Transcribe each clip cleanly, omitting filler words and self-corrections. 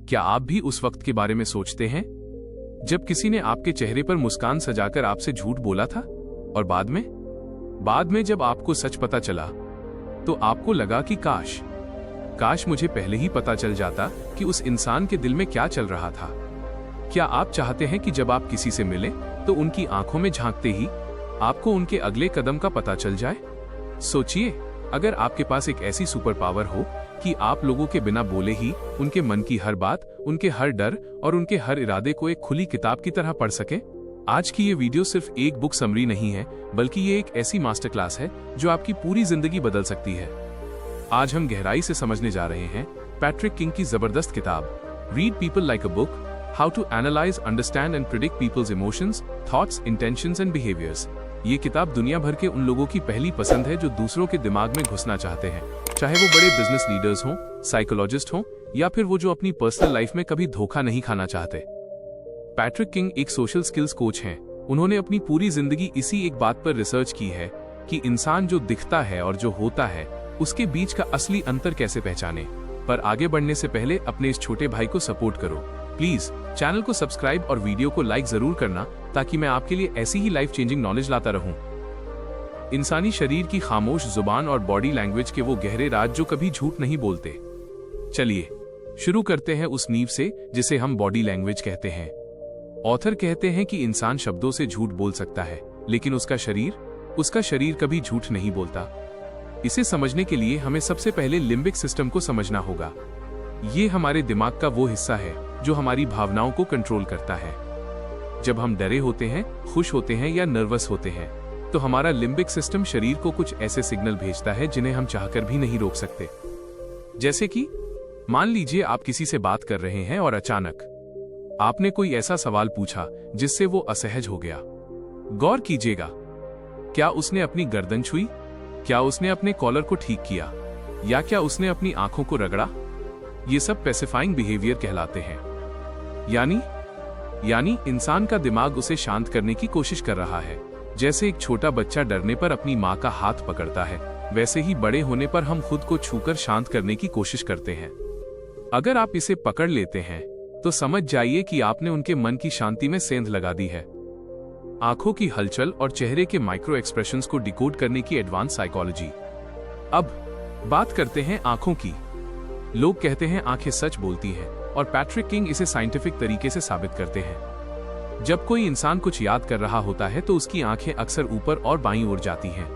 क्या आप भी उस वक्त के बारे में सोचते हैं जब किसी ने आपके चेहरे पर मुस्कान सजाकर आपसे झूठ बोला था? और बाद में जब आपको सच पता चला तो आपको लगा कि काश मुझे पहले ही पता चल जाता कि उस इंसान के दिल में क्या चल रहा था। क्या आप चाहते हैं कि जब आप किसी से मिलें तो उनकी आंखों में झांकते ही आपको उनके अगले कदम का पता चल जाए? सोचिए, अगर आपके पास एक ऐसी सुपर पावर हो कि आप लोगों के बिना बोले ही उनके मन की हर बात, उनके हर डर और उनके हर इरादे को एक खुली किताब की तरह पढ़ सके। आज की ये वीडियो सिर्फ एक बुक समरी नहीं है, बल्कि ये एक ऐसी मास्टर क्लास है जो आपकी पूरी जिंदगी बदल सकती है। आज हम गहराई से समझने जा रहे हैं पैट्रिक किंग की जबरदस्त किताब read people like a book, how to analyse, understand and predict people's emotions, thoughts, intentions and behaviours. ये किताब दुनिया भर के उन लोगों की पहली पसंद है जो दूसरों के दिमाग में घुसना चाहते हैं, चाहे वो बड़े बिजनेस लीडर्स हों, साइकोलॉजिस्ट हों या फिर वो जो अपनी पर्सनल लाइफ में कभी धोखा नहीं खाना चाहते। पैट्रिक किंग एक सोशल स्किल्स कोच हैं। उन्होंने अपनी पूरी जिंदगी इसी एक बात पर रिसर्च की है कि इंसान जो दिखता है और जो होता है उसके बीच का असली अंतर कैसे पहचाने। पर आगे बढ़ने से पहले अपने इस छोटे भाई को सपोर्ट करो। प्लीज चैनल को सब्सक्राइब और वीडियो को लाइक जरूर करना, ताकि मैं आपके लिए ऐसी ही लाइफ चेंजिंग नॉलेज लाता रहूं। इंसानी शरीर की खामोश जुबान और बॉडी लैंग्वेज के वो गहरे राज जो कभी झूठ नहीं बोलते। चलिए शुरू करते हैं उस नींव से जिसे हम बॉडी लैंग्वेज कहते हैं। ऑथर कहते हैं कि इंसान शब्दों से झूठ बोल सकता है, लेकिन उसका शरीर कभी झूठ नहीं बोलता। इसे समझने के लिए हमें सबसे पहले लिम्बिक सिस्टम को समझना होगा। ये हमारे दिमाग का वो हिस्सा है जो हमारी भावनाओं को कंट्रोल करता है। जब हम डरे होते हैं, खुश होते हैं या नर्वस होते हैं तो हमारा लिम्बिक सिस्टम शरीर को कुछ ऐसे सिग्नल भेजता है जिन्हें हम चाहकर भी नहीं रोक सकते। जैसे कि मान लीजिए आप किसी से बात कर रहे हैं और अचानक आपने कोई ऐसा सवाल पूछा जिससे वो असहज हो गया। गौर कीजिएगा, क्या उसने अपनी गर्दन छुई, क्या उसने अपने कॉलर को ठीक किया, या क्या उसने अपनी आंखों को रगड़ा? ये सब पैसिफाइंग बिहेवियर कहलाते हैं। यानी इंसान का दिमाग उसे शांत करने की कोशिश कर रहा है। जैसे एक छोटा बच्चा डरने पर अपनी माँ का हाथ पकड़ता है, वैसे ही बड़े होने पर हम खुद को छूकर शांत करने की कोशिश करते हैं। अगर आप इसे पकड़ लेते हैं तो समझ जाइए कि आपने उनके मन की शांति में सेंध लगा दी है। आंखों की हलचल और चेहरे के माइक्रो एक्सप्रेशंस को डिकोड करने की एडवांस साइकोलॉजी। अब बात करते हैं आंखों की। लोग कहते हैं आंखें सच बोलती हैं, और पैट्रिक किंग इसे साइंटिफिक तरीके से साबित करते हैं। जब कोई इंसान कुछ याद कर रहा होता है तो उसकी आंखें अक्सर ऊपर और बाईं ओर जाती हैं।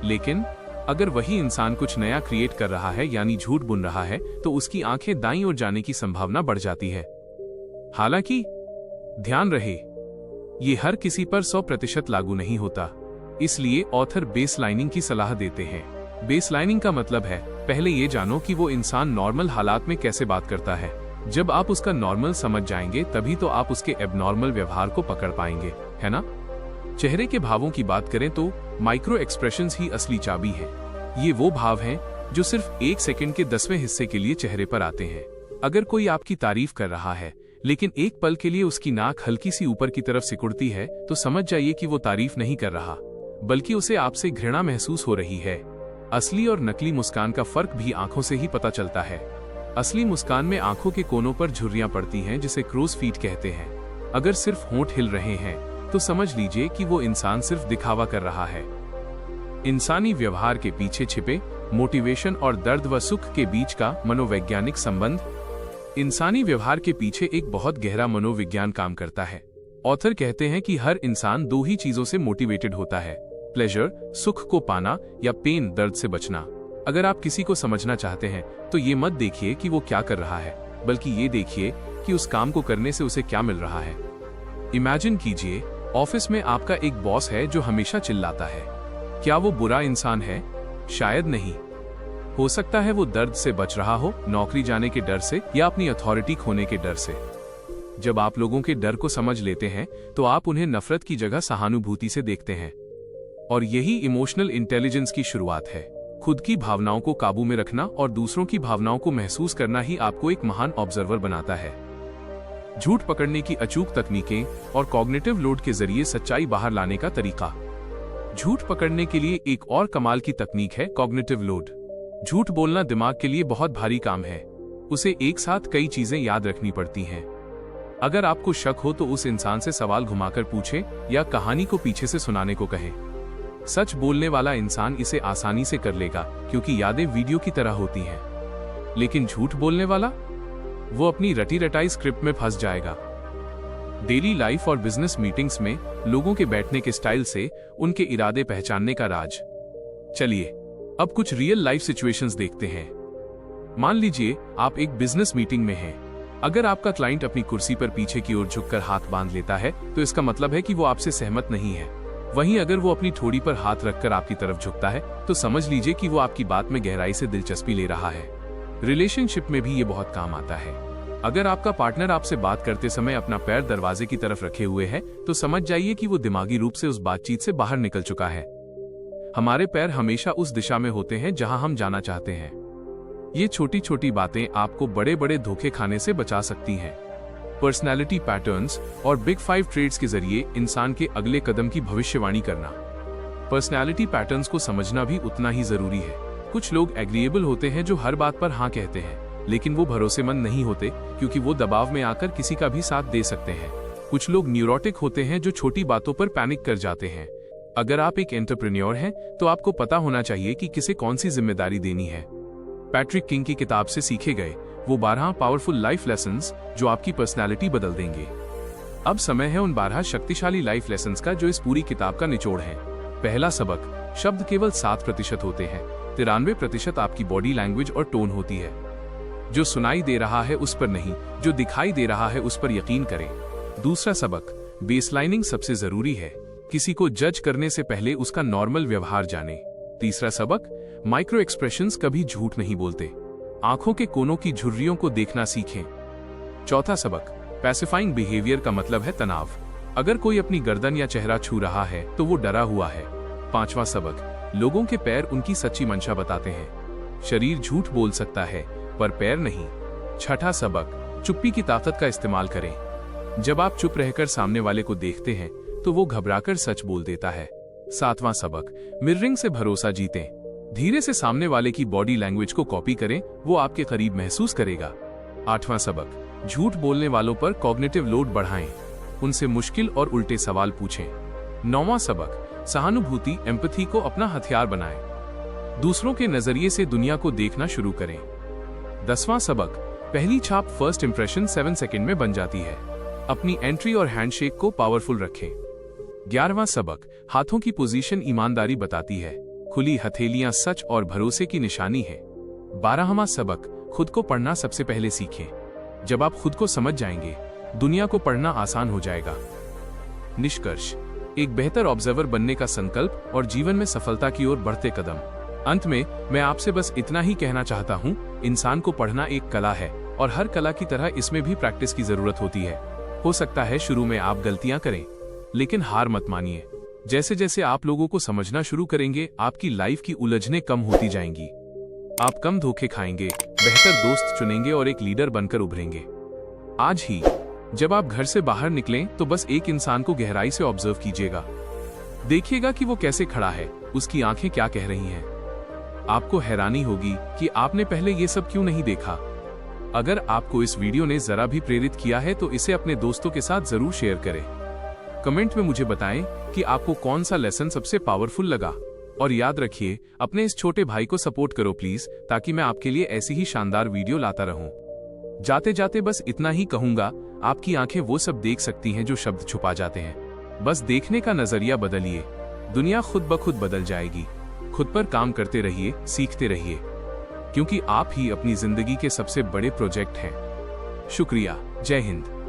लेकिन अगर वही इंसान कुछ नया क्रिएट कर रहा है, यानी झूठ बुन रहा है, तो उसकी आंखें दाईं ओर जाने की संभावना बढ़ जाती है। हालांकि ध्यान रहे, ये हर किसी पर 100% लागू नहीं होता। इसलिए ऑथर बेसलाइनिंग की सलाह देते हैं। बेसलाइनिंग का मतलब है पहले ये जानो कि वो इंसान नॉर्मल हालात में कैसे बात करता है। जब आप उसका नॉर्मल समझ जाएंगे तभी तो आप उसके एबनॉर्मल व्यवहार को पकड़ पाएंगे, है ना? चेहरे के भावों की बात करें तो माइक्रो एक्सप्रेशंस ही असली चाबी है। ये वो भाव हैं जो सिर्फ 1 सेकंड के 10वें हिस्से के लिए चेहरे पर आते हैं। अगर कोई आपकी तारीफ कर रहा है लेकिन एक पल के लिए उसकी नाक हल्की सी ऊपर की तरफ सिकुड़ती है, तो समझ जाइए कि वो तारीफ नहीं कर रहा, बल्कि उसे आपसे घृणा महसूस हो रही है। असली और नकली मुस्कान का फर्क भी आंखों से ही पता चलता है। असली मुस्कान में आंखों के कोनों पर झुर्रियां पड़ती हैं, जिसे क्रोज फीट कहते हैं। अगर सिर्फ होंठ हिल रहे हैं तो समझ लीजिए कि वो इंसान सिर्फ दिखावा कर रहा है। इंसानी व्यवहार के पीछे छिपे मोटिवेशन और दर्द व सुख के बीच का मनोवैज्ञानिक संबंध। इंसानी व्यवहार के पीछे एक बहुत गहरा मनोविज्ञान काम करता है। ऑथर कहते हैं कि हर इंसान 2 ही चीजों से मोटिवेटेड होता है, प्लेजर, सुख को पाना, या पेन, दर्द से बचना। अगर आप किसी को समझना चाहते हैं तो ये मत देखिए कि वो क्या कर रहा है, बल्कि ये देखिए कि उस काम को करने से उसे क्या मिल रहा है। इमेजिन कीजिए, ऑफिस में आपका एक बॉस है जो हमेशा चिल्लाता है। क्या वो बुरा इंसान है? शायद नहीं। हो सकता है वो दर्द से बच रहा हो, नौकरी जाने के डर से, या अपनी अथॉरिटी खोने के डर से। जब आप लोगों के डर को समझ लेते हैं तो आप उन्हें नफरत की जगह सहानुभूति से देखते हैं। और यही इमोशनल इंटेलिजेंस की शुरुआत है। खुद की भावनाओं को काबू में रखना और दूसरों की भावनाओं को महसूस करना ही आपको एक महान ऑब्जर्वर बनाता है। झूठ पकड़ने की अचूक तकनीकें और कॉग्निटिव लोड के जरिए सच्चाई बाहर लाने का तरीका। झूठ पकड़ने के लिए एक और कमाल की तकनीक है कॉग्निटिव लोड। झूठ बोलना दिमाग के लिए बहुत भारी काम है। उसे एक साथ कई चीजें याद रखनी पड़ती हैं। अगर आपको शक हो तो उस इंसान से सवाल घुमाकर पूछें या कहानी को पीछे से सुनाने को कहें। सच बोलने वाला इंसान इसे आसानी से कर लेगा क्योंकि यादें वीडियो की तरह होती हैं। लेकिन झूठ बोलने वाला, वो अपनी रटी रटाई स्क्रिप्ट में फंस जाएगा। डेली लाइफ और बिजनेस मीटिंग्स में लोगों के बैठने के स्टाइल से उनके इरादे पहचानने का राज। चलिए अब कुछ रियल लाइफ सिचुएशंस देखते हैं। मान लीजिए आप एक बिजनेस मीटिंग में हैं। अगर आपका क्लाइंट अपनी कुर्सी पर पीछे की ओर झुककर हाथ बांध लेता है तो इसका मतलब है कि वो आपसे सहमत नहीं है। वहीं अगर वो अपनी ठोड़ी पर हाथ रखकर आपकी तरफ झुकता है तो समझ लीजिए कि वो आपकी बात में गहराई से दिलचस्पी ले रहा है। रिलेशनशिप में भी ये बहुत काम आता है। अगर आपका पार्टनर आपसे बात करते समय अपना पैर दरवाजे की तरफ रखे हुए है तो समझ जाइए कि वो दिमागी रूप से उस बातचीत से बाहर निकल चुका है। हमारे पैर हमेशा उस दिशा में होते हैं जहां हम जाना चाहते हैं। ये छोटी छोटी बातें आपको बड़े बड़े धोखे खाने से बचा सकती हैं। पर्सनैलिटी पैटर्न्स और बिग 5 ट्रेड्स के जरिए इंसान के अगले कदम की भविष्यवाणी करना। पर्सनैलिटी पैटर्न्स को समझना भी उतना ही जरूरी है। कुछ लोग एग्रीएबल होते हैं जो हर बात पर हाँ कहते हैं, लेकिन वो भरोसेमंद नहीं होते क्योंकि वो दबाव में आकर किसी का भी साथ दे सकते हैं। कुछ लोग न्यूरोटिक होते हैं जो छोटी बातों पर पैनिक कर जाते हैं। अगर आप एक एंटरप्रेन्योर हैं तो आपको पता होना चाहिए कि किसे कौन सी जिम्मेदारी देनी है। पैट्रिक किंग की किताब से सीखे गए वो 12 पावरफुल लाइफ लेसन्स जो आपकी पर्सनैलिटी बदल देंगे। अब समय है उन 12 शक्तिशाली लाइफ लेसन्स का जो इस पूरी किताब का निचोड़ है। पहला सबक, शब्द केवल 7% होते हैं, 93% आपकी बॉडी लैंग्वेज और टोन होती है। जो सुनाई दे रहा है उस पर नहीं, जो दिखाई दे रहा है उस पर यकीन करें। दूसरा सबक, बेसलाइनिंग सबसे जरूरी है। किसी को जज करने से पहले उसका नॉर्मल व्यवहार जाने। तीसरा सबक, माइक्रो एक्सप्रेशंस कभी झूठ नहीं बोलते। आंखों के कोनों की झुर्रियों को देखना सीखें। चौथा सबक, पैसिफाइंग बिहेवियर का मतलब है तनाव। अगर कोई अपनी गर्दन या चेहरा छू रहा है तो वो डरा हुआ है। पांचवा सबक, लोगों के पैर उनकी सच्ची मंशा बताते हैं। शरीर झूठ बोल सकता है पर पैर नहीं। छठा सबक, चुप्पी की ताकत का इस्तेमाल करें। जब आप चुप रहकर सामने वाले को देखते हैं तो वो घबराकर सच बोल देता है। सातवां सबक, मिररिंग से भरोसा जीतें। धीरे से सामने वाले की बॉडी लैंग्वेज को कॉपी करें, वो आपके करीब महसूस करेगा। आठवां सबक, झूठ बोलने वालों पर कॉग्निटिव लोड बढ़ाएं। उनसे मुश्किल और उल्टे सवाल पूछें। नौवां सबक, सहानुभूति एम्पैथी को अपना हथियार बनाएं। दूसरों के नजरिए से दुनिया को देखना शुरू करें। 10वां सबक, पहली छाप फर्स्ट इंप्रेशन 7 सेकंड में बन जाती है। अपनी एंट्री और हैंडशेक को पावरफुल रखें। 11वां सबक, हाथों की पोजीशन ईमानदारी बताती है। खुली हथेलियां सच और भरोसे की निशानी है। 12वां सबक, खुद को पढ़ना सबसे पहले सीखें। जब आप खुद को समझ जाएंगे, दुनिया को पढ़ना आसान हो जाएगा। निष्कर्ष, एक बेहतर ऑब्जर्वर बनने का संकल्प और जीवन में सफलता की ओर बढ़ते कदम। अंत में मैं आपसे बस इतना ही कहना चाहता हूँ, इंसान को पढ़ना एक कला है और हर कला की तरह इसमें भी प्रैक्टिस की जरूरत होती है। हो सकता है शुरू में आप गलतियां करें, लेकिन हार मत मानिए। जैसे जैसे आप लोगों को समझना शुरू करेंगे, आपकी लाइफ की उलझनें कम होती जाएंगी। आप कम धोखे खाएंगे, बेहतर दोस्त चुनेंगे और एक लीडर बनकर उभरेंगे। आज ही जब आप घर से बाहर निकलें तो बस एक इंसान को गहराई से ऑब्जर्व कीजिएगा। देखिएगा कि वो कैसे खड़ा है, उसकी आंखें क्या कह रही हैं। आपको हैरानी होगी कि आपने पहले ये सब क्यों नहीं देखा। अगर आपको इस वीडियो ने जरा भी प्रेरित किया है तो इसे अपने दोस्तों के साथ जरूर शेयर करें। कमेंट में मुझे बताएं कि आपको कौन सा लेसन सबसे पावरफुल लगा। और याद रखिए, अपने इस छोटे भाई को सपोर्ट करो प्लीज, ताकि मैं आपके लिए ऐसी ही शानदार वीडियो लाता रहूं। जाते जाते बस इतना ही कहूंगा, आपकी आंखें वो सब देख सकती हैं जो शब्द छुपा जाते हैं। बस देखने का नजरिया बदलिए, दुनिया खुद ब खुद बदल जाएगी। खुद पर काम करते रहिए, सीखते रहिए, क्योंकि आप ही अपनी जिंदगी के सबसे बड़े प्रोजेक्ट हैं। शुक्रिया। जय हिंद।